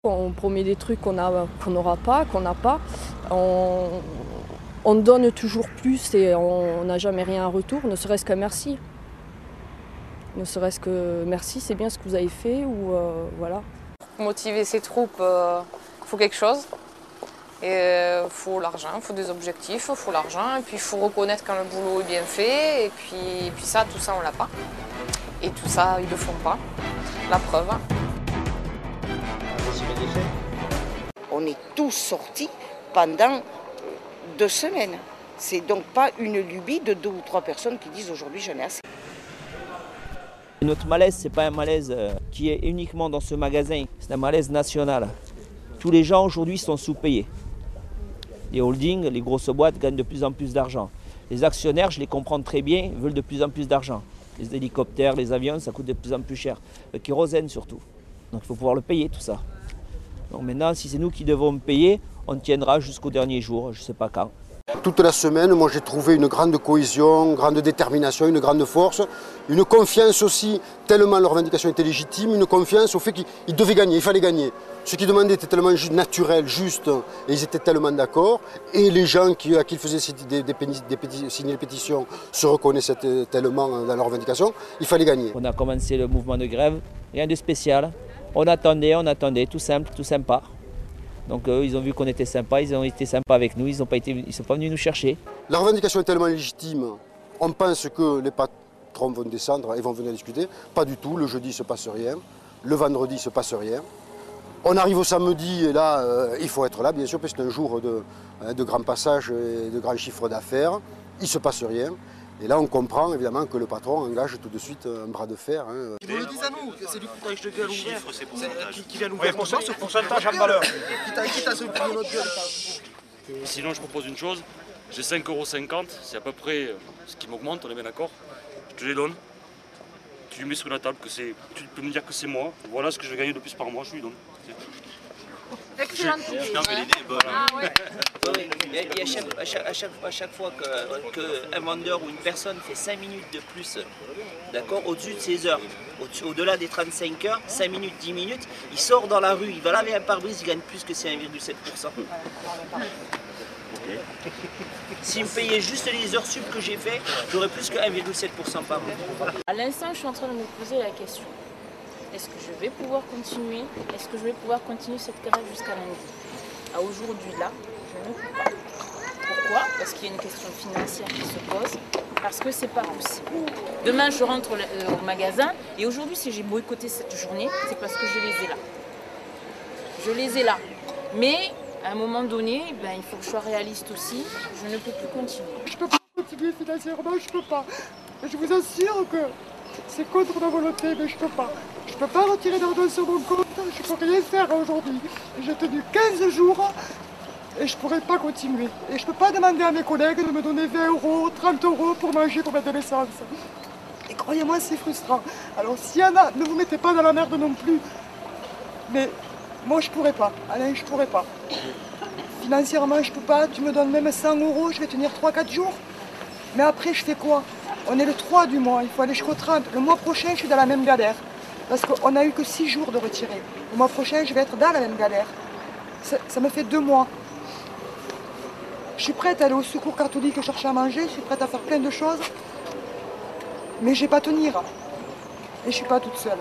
On promet des trucs qu'on n'aura pas, qu'on n'a pas. On donne toujours plus et on n'a jamais rien en retour, ne serait-ce qu'un merci. Ne serait-ce que merci, c'est bien ce que vous avez fait, ou voilà. Pour motiver ces troupes, il faut quelque chose. Il faut l'argent, il faut des objectifs, il faut l'argent, et puis il faut reconnaître quand le boulot est bien fait, et puis ça, tout ça, on l'a pas. Et tout ça, ils le font pas. La preuve. On est tous sortis pendant 2 semaines. C'est donc pas une lubie de 2 ou 3 personnes qui disent aujourd'hui j'en ai assez. Notre malaise, ce n'est pas un malaise qui est uniquement dans ce magasin, c'est un malaise national. Tous les gens aujourd'hui sont sous-payés. Les holdings, les grosses boîtes gagnent de plus en plus d'argent. Les actionnaires, je les comprends très bien, veulent de plus en plus d'argent. Les hélicoptères, les avions, ça coûte de plus en plus cher. Le kérosène surtout. Donc il faut pouvoir le payer tout ça. Donc maintenant, si c'est nous qui devons payer, on tiendra jusqu'au dernier jour, je ne sais pas quand. Toute la semaine, moi j'ai trouvé une grande cohésion, une grande détermination, une grande force, une confiance aussi, tellement leur revendication était légitime, une confiance au fait qu'ils devaient gagner, il fallait gagner. Ce qu'ils demandaient était tellement naturel, juste, et ils étaient tellement d'accord. Et les gens à qui ils faisaient signer des pétitions se reconnaissaient tellement dans leur revendication, il fallait gagner. On a commencé le mouvement de grève, rien de spécial. On attendait, tout simple, tout sympa. Donc ils ont vu qu'on était sympa, ils ont été sympas avec nous, ils sont pas venus nous chercher. La revendication est tellement légitime, on pense que les patrons vont descendre et vont venir discuter. Pas du tout, le jeudi il ne se passe rien, le vendredi il ne se passe rien. On arrive au samedi et là, il faut être là bien sûr, parce que c'est un jour de grand passage et de grand chiffre d'affaires. Il ne se passe rien. Et là, on comprend évidemment que le patron engage tout de suite un bras de fer. Ils vous le disent à nous, c'est du foutage de gueule ouvert. Qui vient ouvrir pour ça, ce pourcentage en valeur. Quitte à se prendre notre gueule. Sinon, je propose une chose. J'ai 5,50 €, c'est à peu près ce qui m'augmente, on est bien d'accord. Je te les donne. Tu lui mets sur la table que c'est. Tu peux me dire que c'est moi. Voilà ce que je vais gagner de plus par mois, je lui donne. Excellente idée. À chaque fois qu'un vendeur ou une personne fait 5 minutes de plus, d'accord, au-dessus de ses heures, au-delà des 35 heures, 5 minutes, 10 minutes, il sort dans la rue, il va laver un pare-brise, il gagne plus que ces 1,7%. S'il me payait juste les heures sup que j'ai fait, j'aurais plus que 1,7% par mois. À l'instant, je suis en train de me poser la question. Est-ce que je vais pouvoir continuer? Est-ce que je vais pouvoir continuer cette grève jusqu'à lundi? À aujourd'hui, là, je ne peux pas. Pourquoi? Parce qu'il y a une question financière qui se pose. Parce que c'est pas possible. Demain, je rentre au magasin et aujourd'hui, si j'ai boycotté cette journée, c'est parce que je les ai là. Je les ai là. Mais à un moment donné, il faut que je sois réaliste aussi. Je ne peux plus continuer. Je ne peux pas continuer financièrement, je ne peux pas. Je vous assure que c'est contre ma volonté, mais je ne peux pas. Je ne peux pas retirer d'argent sur mon compte, je ne peux rien faire aujourd'hui. J'ai tenu 15 jours et je ne pourrais pas continuer. Et je ne peux pas demander à mes collègues de me donner 20 €, 30 € pour manger, pour mettre de l'essence. Et croyez-moi, c'est frustrant. Alors s'il y en a, ne vous mettez pas dans la merde non plus. Mais moi, je ne pourrais pas. Alain, je ne pourrais pas. Financièrement, je ne peux pas. Tu me donnes même 100 €, je vais tenir 3-4 jours. Mais après, je fais quoi? On est le 3 du mois, il faut aller jusqu'au 30. Le mois prochain, je suis dans la même galère. Parce qu'on n'a eu que 6 jours de retirés. Le mois prochain, je vais être dans la même galère. Ça me fait 2 mois. Je suis prête à aller au secours catholique chercher à manger, je suis prête à faire plein de choses. Mais je ne vais pas tenir. Et je ne suis pas toute seule.